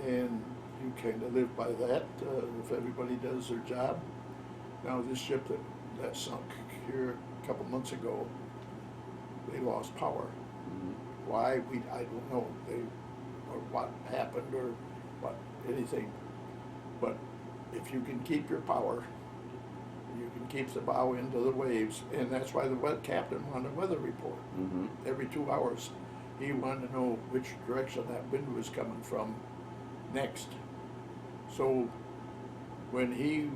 And you kind of live by that, if everybody does their job. Now this ship that sunk here a couple months ago, they lost power. Why, I don't know, or what happened, or what, anything. But if you can keep your power, you can keep the bow into the waves, and that's why the captain wanted a weather report. Every 2 hours, he wanted to know which direction that wind was coming from next. So when he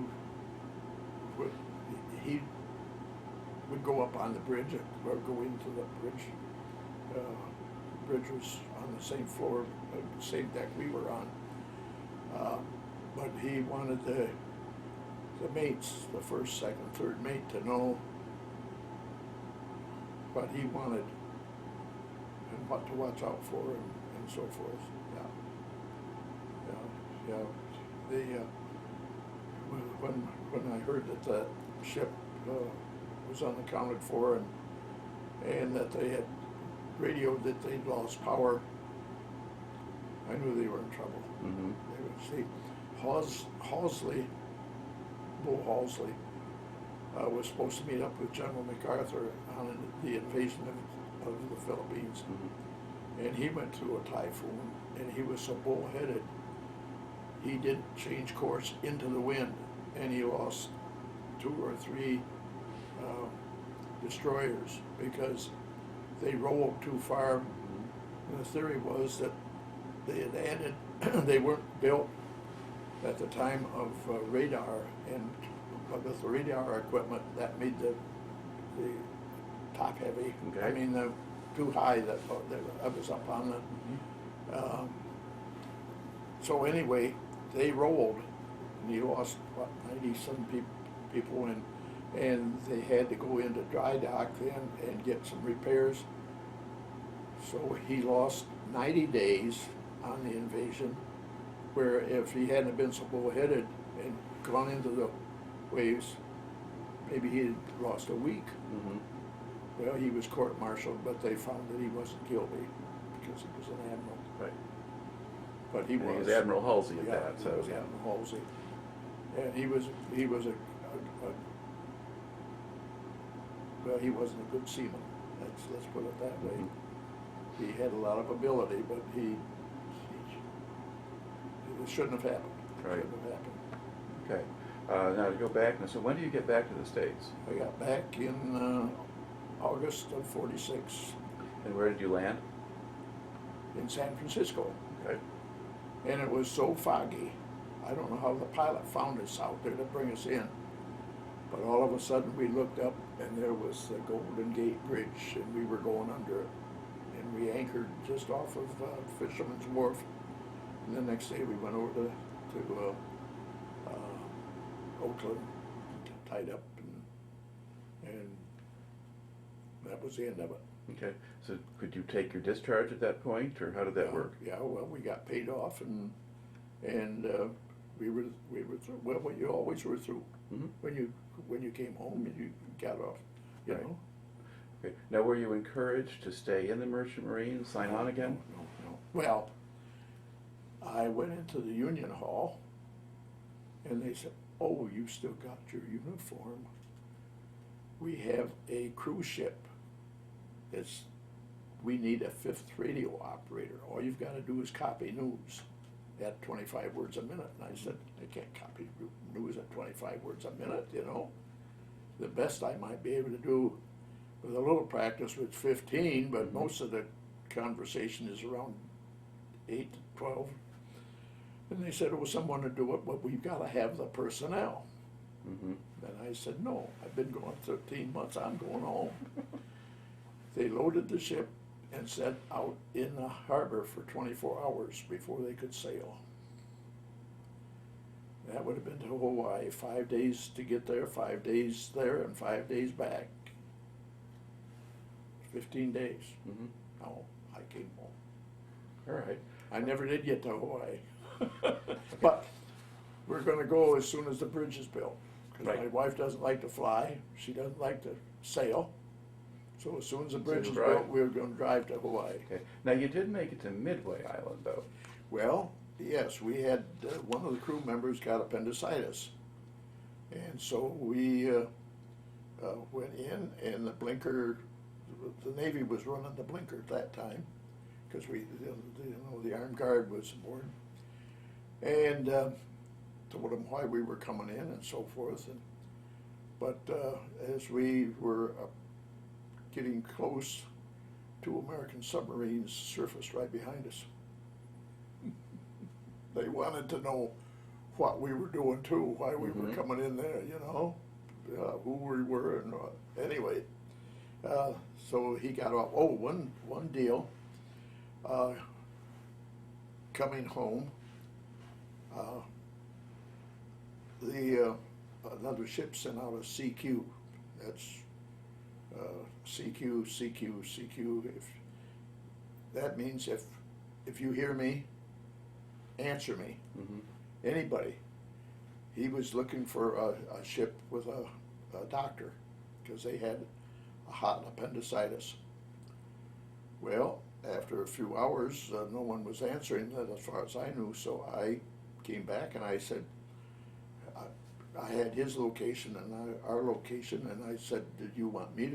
would go up on the bridge, or go into the bridge, the bridge was on the same floor, the same deck we were on. But he wanted to the mates, the first, second, third mate, to know what he wanted and what to watch out for and so forth. Yeah, yeah. The when I heard that that ship was unaccounted for and that they had radioed that they'd lost power, I knew they were in trouble. Mm-hmm. They would see Halsey, Bull Halsey, was supposed to meet up with General MacArthur on the invasion of the Philippines. Mm-hmm. And he went through a typhoon, and he was so bullheaded, he didn't change course into the wind, and he lost 2 or 3 destroyers because they rolled too far. Mm-hmm. And the theory was that they had added, they weren't built at the time of radar, and with the radar equipment, that made the top heavy. Okay. I mean, too high that was up on the. Mm-hmm. So anyway, they rolled, and he lost what 90-some people, and they had to go into dry dock then and get some repairs. So he lost 90 days on the invasion, where if he hadn't been so bullheaded and gone into the waves, maybe he had lost a week. Mm-hmm. Well, he was court-martialed, but they found that he wasn't guilty because he was an admiral. Right. But he And was. he was Admiral Halsey at Yeah, that. he So was Admiral Halsey, and he was well, he wasn't a good seaman. Let's put it that way. Mm-hmm. He had a lot of ability, but it shouldn't have happened. Right. Shouldn't have happened. Okay. Now to go back, so when do you get back to the States? I got back in August of '46 And where did you land? in San Francisco, Okay. and it was so foggy. I don't know how the pilot found us out there to bring us in, but all of a sudden we looked up and there was the Golden Gate Bridge, and we were going under it, and we anchored just off of Fisherman's Wharf. And the next day we went over to Oakland, tied up, and that was the end of it. Okay. So could you take your discharge at that point, or how did that work? Yeah, well, we got paid off, and we were through. Well, you always were through. Mm-hmm. When you came home, you got off. You Right. know. Okay. Now, were you encouraged to stay in the Merchant Marine, sign on again? No. Well, I went into the Union Hall, and they said, "Oh, you still got your uniform. We have a cruise ship. We need a 5th radio operator. All you've got to do is copy news at 25 words a minute." And I said, "I can't copy news at 25 words a minute, you know. The best I might be able to do with a little practice was 15, but Mm-hmm. most of the conversation is around 8 to 12. And they said, "Oh, someone to do it, but we've got to have the personnel." Mm-hmm. And I said, "No, I've been going 13 months, I'm going home." They loaded the ship and set out in the harbor for 24 hours before they could sail. That would have been to Hawaii, 5 days to get there, 5 days there, and 5 days back. 15 days. Mm-hmm. No, I came home. All right. I never did get to Hawaii. But we're going to go as soon as the bridge is built. Because Right. my wife doesn't like to fly. She doesn't like to sail. So as soon as the bridge is Right. built, we're going to drive to Hawaii. Okay. Now, you did make it to Midway Island, though. Well, yes, we had, one of the crew members got appendicitis. And so we went in, and the blinker, the Navy was running the blinker at that time, because the armed guard was aboard. And told them why we were coming in and so forth. But as we were getting close, 2 American submarines surfaced right behind us. They wanted to know what we were doing too, why we were coming in there, you know, who we were, and anyway. So he got off. Oh, one deal. Coming home, the another ship sent out a CQ. That's CQ, CQ, CQ. That means if you hear me, answer me. Mm-hmm. Anybody. He was looking for a ship with a doctor because they had a hot appendicitis. Well, after a few hours, no one was answering that as far as I knew, so I came back and I said, I had his location and our location, and I said, did you want me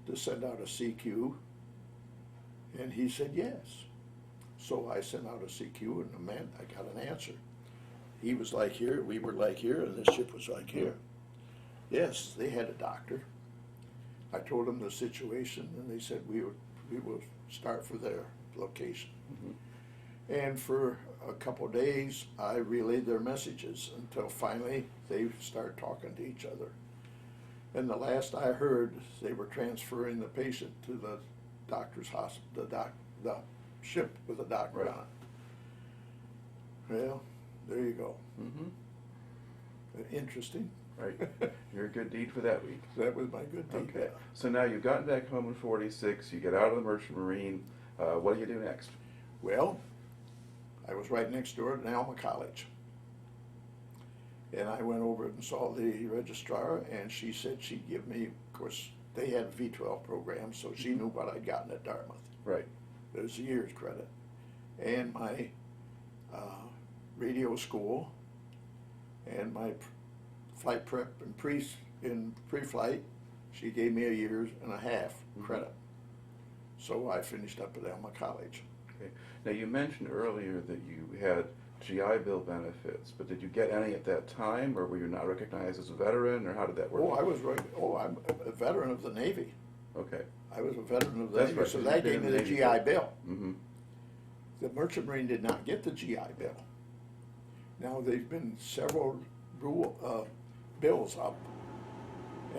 to send out a CQ? And he said yes. So I sent out a CQ, and the man, I got an answer. He was like here, we were like here, and the ship was like here. Yes, they had a doctor. I told them the situation, and they said we will start for their location. Mm-hmm. And for a couple of days, I relayed their messages until finally they started talking to each other. And the last I heard, they were transferring the patient to the doctor's hospital, the ship with the doctor Right. on it. Well, there you go. Mm-hmm. Interesting. Right. Your good deed for that week. That was my good deed. Okay. So now you've gotten back home in 46, you get out of the Merchant Marine. What do you do next? Well, I was right next door to Alma College. And I went over and saw the registrar, and she said she'd give me, of course, they had a V12 program, so she knew what I'd gotten at Dartmouth. Right. There's a year's credit. And my radio school, and my flight prep and pre-flight, she gave me a year and a half credit. So I finished up at Alma College. Okay. Now you mentioned earlier that you had GI Bill benefits, but did you get any at that time, or were you not recognized as a veteran, or how did that work? Oh, I was right. Oh, I'm a veteran of the Navy. Okay. I was a veteran of the That's Navy, right, so 'cause that you've been gave me in the the Navy GI for- Bill. Mm-hmm. The Merchant Marine did not get the GI Bill. Now, there's been several bills up,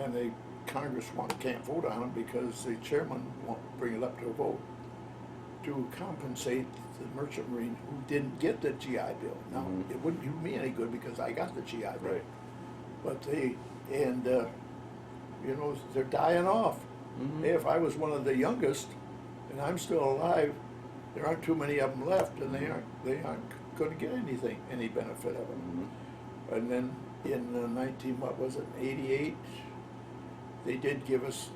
and the Congress can't vote on them because the chairman won't bring it up to a vote to compensate the Merchant Marine who didn't get the GI Bill. Now, it wouldn't do me any good because I got the GI Bill. Right. But they're dying off. Mm-hmm. If I was one of the youngest and I'm still alive, there aren't too many of them left, and they aren't going to get any benefit of them. Mm-hmm. And then in 88, they did give us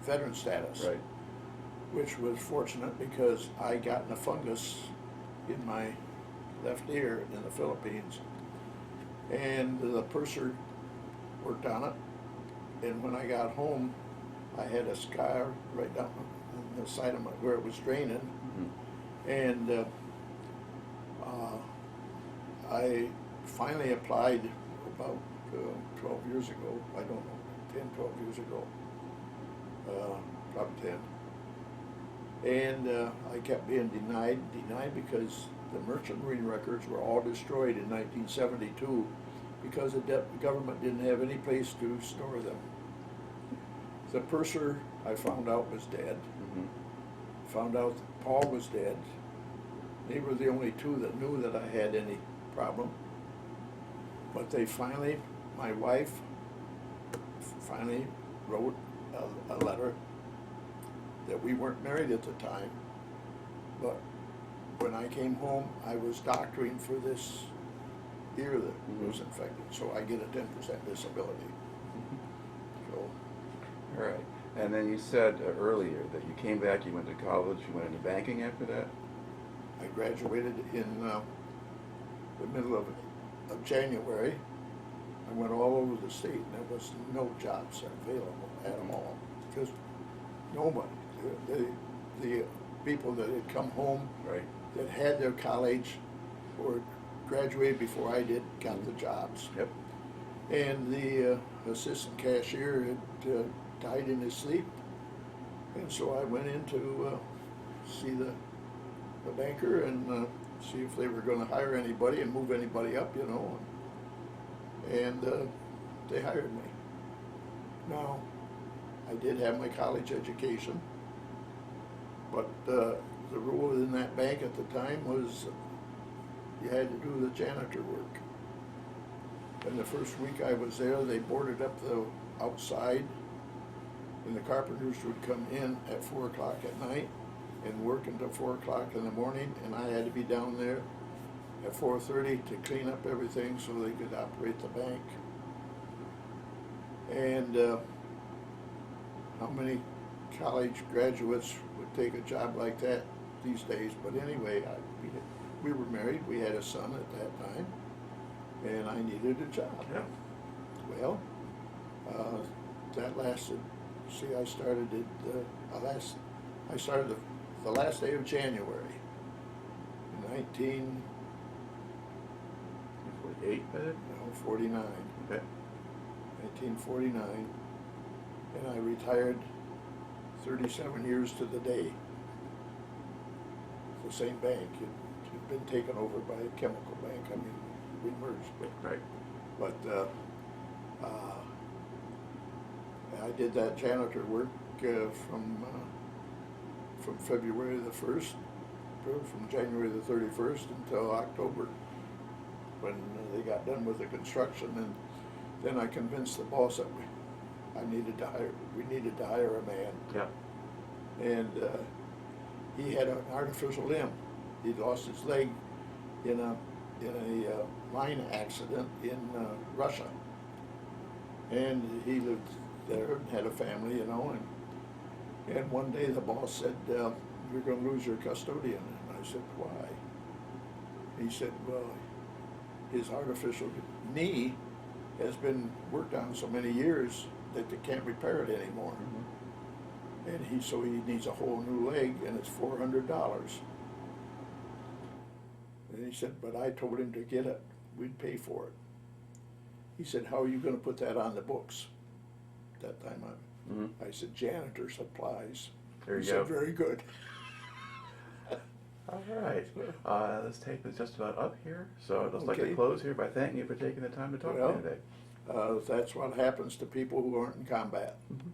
veteran status, Right. which was fortunate because I got a fungus in my left ear in the Philippines, and the purser worked on it, and when I got home, I had a scar right down the side of where it was draining, and I finally applied about 12 years ago, I don't know, 10, 12 years ago, probably 10. And I kept being denied because the Merchant Marine records were all destroyed in 1972 because the government didn't have any place to store them. The purser, I found out, was dead. Found out that Paul was dead. They were the only two that knew that I had any problem. But they finally, my wife finally wrote a letter that we weren't married at the time, but when I came home, I was doctoring for this ear that was infected, so I get a 10% disability. So, All right. And then you said earlier that you came back, you went to college, you went into banking after that? I graduated in the middle of January. I went all over the state, and there was no jobs available at all, because nobody, the people that had come home, Right. that had their college or graduated before I did, got the jobs. Yep. And the assistant cashier had died in his sleep, and so I went in to see the banker and see if they were going to hire anybody and move anybody up, and they hired me. Now, I did have my college education, but the rule in that bank at the time was you had to do the janitor work. And the first week I was there, they boarded up the outside, and the carpenters would come in at 4 o'clock at night and work until 4 o'clock in the morning, and I had to be down there at 4:30 to clean up everything so they could operate the bank. And how many college graduates would take a job like that these days? But anyway, we were married, we had a son at that time, and I needed a job. Yeah. Well, that lasted. See, I started the last day of January, 48, is it? 49, Okay. 1949, and I retired 37 years to the day. The same bank. It had been taken over by a chemical bank. I mean, we merged, Right. but I did that janitor work from February the 1st, from January the 31st until October, when they got done with the construction, and then I convinced the boss that we needed to hire a man. Yeah. And he had an artificial limb. He'd lost his leg in a mine accident in Russia, and he lived there and had a family, and one day the boss said, "You're going to lose your custodian." And I said, "Why?" He said, "Well, his artificial knee has been worked on so many years that they can't repair it anymore. Mm-hmm. And so he needs a whole new leg, and it's $400. And he said, but I told him to get it. We'd pay for it. He said, how are you going to put that on the books? That time I said, janitor supplies. There you he go. said, very good. All right. This tape is just about up here, so I'd just like to Okay. close here by thanking you for taking the time to talk to Well, me today. That's what happens to people who aren't in combat. Mm-hmm.